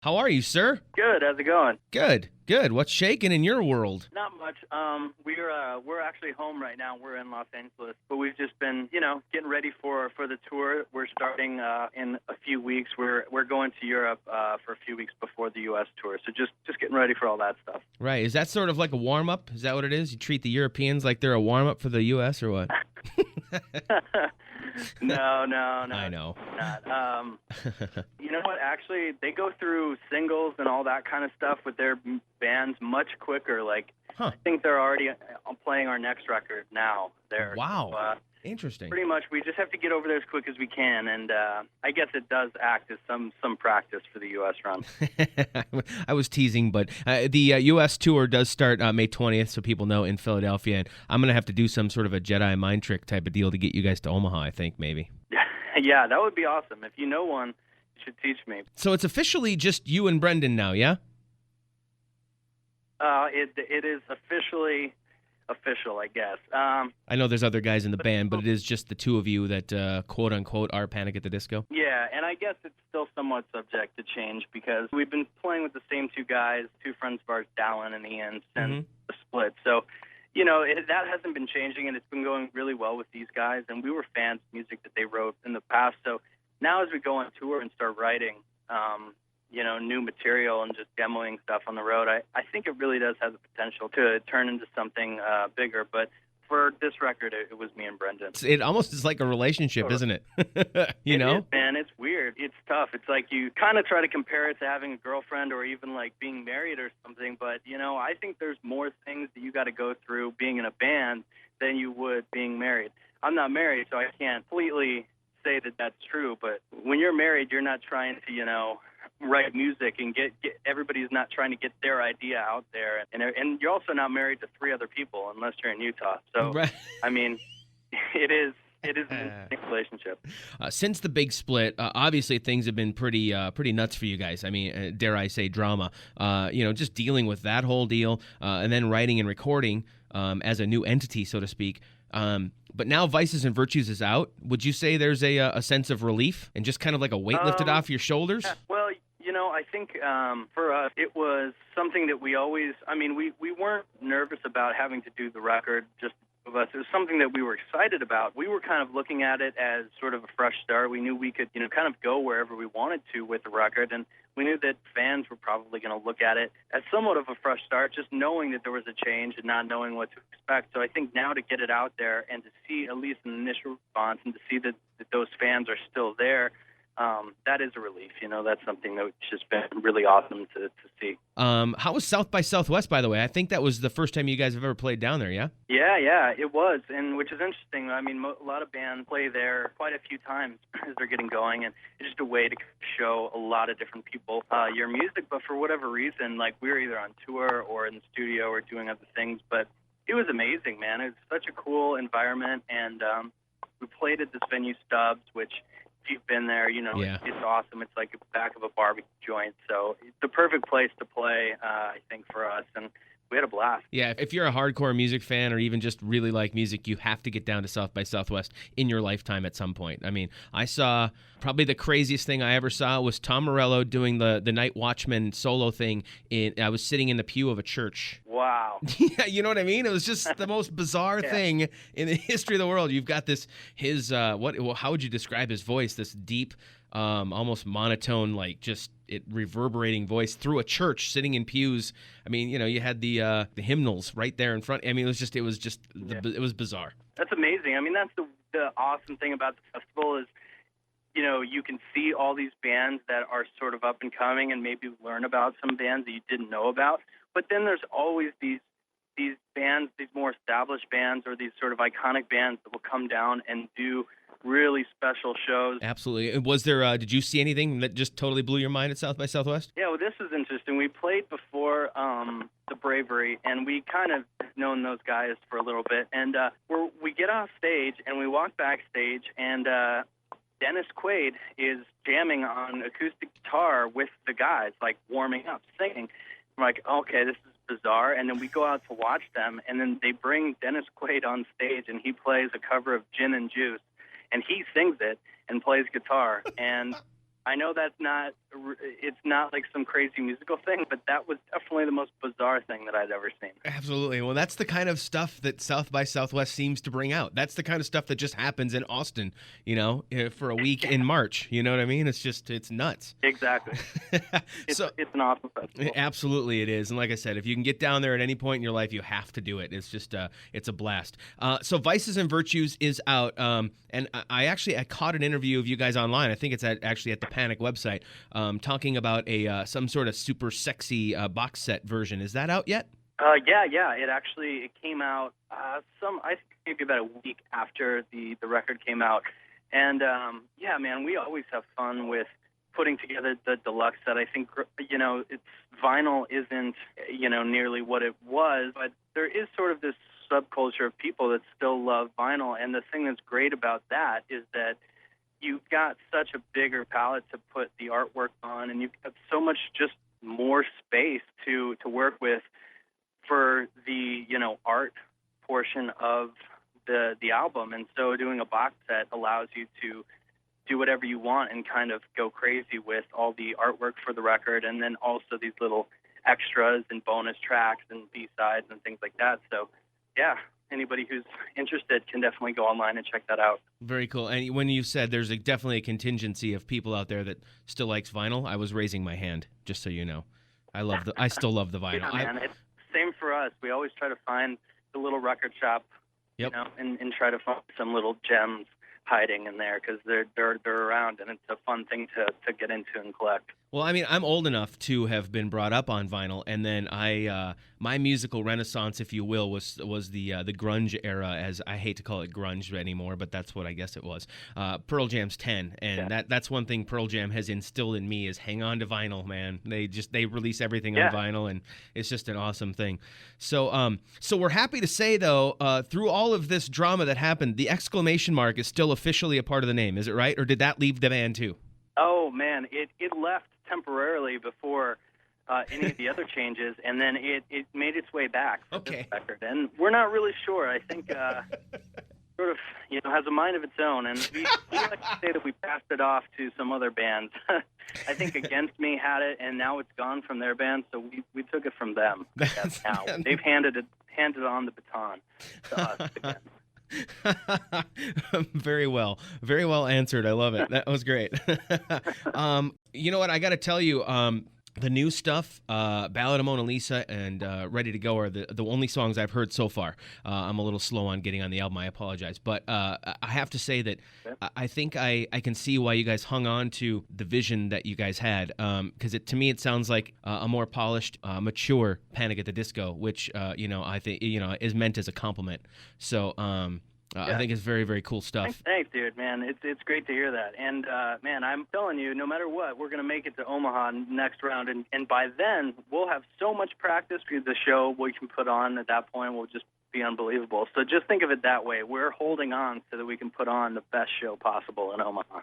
How are you, sir? Good. How's it going? Good, good. What's shaking in your world? Not much. We're actually home right now. We're in Los Angeles, but we've just been, getting ready for the tour. We're starting in a few weeks. We're going to Europe for a few weeks before the U.S. tour. So just getting ready for all that stuff. Right. Is that sort of like a warm up? Is that what it is? You treat the Europeans like they're a warm up for the U.S. or what? No. I know. Not. You know what? Actually, they go through singles and all that kind of stuff with their bands much quicker. Like, Huh. I think they're already playing our next record now. Wow. Interesting. Pretty much, we just have to get over there as quick as we can, and I guess it does act as some practice for the U.S. run. I was teasing, but the U.S. tour does start May 20th, so people know, in Philadelphia. And I'm going to have to do some sort of a Jedi mind trick type of deal to get you guys to Omaha, I think, maybe. Yeah, that would be awesome. If you know one, you should teach me. So it's officially just you and Brendan now, yeah? It is officially official, I guess. I know there's other guys in the band, but it is just the two of you that, quote unquote, are Panic at the Disco. Yeah, and I guess it's still somewhat subject to change because we've been playing with the same two guys, two friends of ours, Dallin and Ian, since the split. So, that hasn't been changing, and it's been going really well with these guys. And we were fans of music that they wrote in the past. So now as we go on tour and start writing, new material and just demoing stuff on the road, I think it really does have the potential to turn into something bigger. But for this record, it was me and Brendan. It almost is like a relationship, isn't it? It is, man. It's weird. It's tough. It's like you kind of try to compare it to having a girlfriend or even like being married or something. But, I think there's more things that you got to go through being in a band than you would being married. I'm not married, so I can't completely say that that's true. But when you're married, you're not trying to, write music and get everybody's not trying to get their idea out there, and you're also not married to three other people unless you're in Utah. So Right. I mean, it is an interesting relationship. Since the big split, obviously things have been pretty nuts for you guys. I mean, dare I say drama. Just dealing with that whole deal, and then writing and recording as a new entity, so to speak. But now Vices and Virtues is out. Would you say there's a sense of relief and just kind of like a weight lifted off your shoulders? Well, I think for us, it was something that we always, we weren't nervous about having to do the record, just of us. It was something that we were excited about. We were kind of looking at it as sort of a fresh start. We knew we could, kind of go wherever we wanted to with the record, and we knew that fans were probably going to look at it as somewhat of a fresh start, just knowing that there was a change and not knowing what to expect. So I think now to get it out there and to see at least an initial response and to see that those fans are still there, that is a relief. That's something that's just been really awesome to see. How was South by Southwest, by the way? I think that was the first time you guys have ever played down there, yeah? Yeah, it was, and which is interesting. I mean, a lot of bands play there quite a few times as they're getting going, and it's just a way to show a lot of different people your music. But for whatever reason, like we were either on tour or in the studio or doing other things, but it was amazing, man. It was such a cool environment, and we played at this venue, Stubbs, which, if you've been there, It's awesome. It's like the back of a barbecue joint. So it's the perfect place to play, I think, for us. And we had a blast. Yeah, if you're a hardcore music fan or even just really like music, you have to get down to South by Southwest in your lifetime at some point. I mean, I saw probably the craziest thing I ever saw was Tom Morello doing the Night Watchman solo thing. I was sitting in the pew of a church. Wow. Yeah, you know what I mean? It was just the most bizarre thing in the history of the world. You've got how would you describe his voice? This deep, almost monotone, like just it reverberating voice through a church, sitting in pews. I mean, you had the hymnals right there in front. I mean, it was bizarre. That's amazing. I mean, that's the awesome thing about the festival is, you can see all these bands that are sort of up and coming and maybe learn about some bands that you didn't know about. But then there's always these bands, these more established bands or these sort of iconic bands that will come down and do really special shows. Absolutely. Was there, did you see anything that just totally blew your mind at South by Southwest? Yeah, well, this is interesting. We played before the Bravery, and we kind of known those guys for a little bit. And we get off stage, and we walk backstage, and Dennis Quaid is jamming on acoustic guitar with the guys, like warming up, singing. I'm like, okay, this is bizarre. And then we go out to watch them, and then they bring Dennis Quaid on stage, and he plays a cover of Gin and Juice, and he sings it and plays guitar. And I know that's not it's not like some crazy musical thing, but that was definitely the most bizarre thing that I'd ever seen. Absolutely. Well, that's the kind of stuff that South by Southwest seems to bring out. That's the kind of stuff that just happens in Austin, for a week in March. You know what I mean? It's nuts. Exactly. It's an awesome festival. Absolutely, it is. And like I said, if you can get down there at any point in your life, you have to do it. It's just, it's a blast. So Vices and Virtues is out. And I caught an interview of you guys online. I think it's actually at the Panic website, talking about some sort of super sexy box set version. Is that out yet? Yeah. It came out I think maybe about a week after the record came out. And man, we always have fun with putting together the deluxe set. I think it's vinyl isn't nearly what it was, but there is sort of this subculture of people that still love vinyl. And the thing that's great about that is that you've got such a bigger palette to put the artwork on, and you've got so much just more space to work with for the art portion of the album. And so doing a box set allows you to do whatever you want and kind of go crazy with all the artwork for the record, and then also these little extras and bonus tracks and B-sides and things like that. So yeah, anybody who's interested can definitely go online and check that out. Very cool. And when you said there's definitely a contingency of people out there that still likes vinyl, I was raising my hand, just so you know. I still love the vinyl. Yeah, man, it's same for us. We always try to find the little record shop, yep, and try to find some little gems hiding in there, because they're around, and it's a fun thing to get into and collect. Well, I mean, I'm old enough to have been brought up on vinyl, and then my musical renaissance, if you will, was the grunge era, as I hate to call it grunge anymore, but that's what I guess it was. Pearl Jam's 10, and that's one thing Pearl Jam has instilled in me is hang on to vinyl, man. They release everything on vinyl, and it's just an awesome thing. So we're happy to say though, through all of this drama that happened, the exclamation mark is still officially a part of the name. Is it right, or did that leave the band too? Oh man, it left temporarily before any of the other changes, and then it made its way back for this record. And we're not really sure. I think sort of has a mind of its own, and we like to say that we passed it off to some other bands. I think Against Me had it, and now it's gone from their band, so we took it from them. Now they've handed on the baton to us again. Very well answered. I love it. That was great. You know what? I got to tell you, the new stuff, Ballad of Mona Lisa and Ready to Go are the only songs I've heard so far. I'm a little slow on getting on the album. I apologize. But I have to say that I think I can see why you guys hung on to the vision that you guys had. Because to me, it sounds like a more polished, mature Panic at the Disco, which, I think, is meant as a compliment. So, I think it's very, very cool stuff. Thanks, dude, man. It's great to hear that. And, man, I'm telling you, no matter what, we're going to make it to Omaha next round. And by then, we'll have so much practice because the show we can put on at that point will just be unbelievable. So just think of it that way. We're holding on so that we can put on the best show possible in Omaha.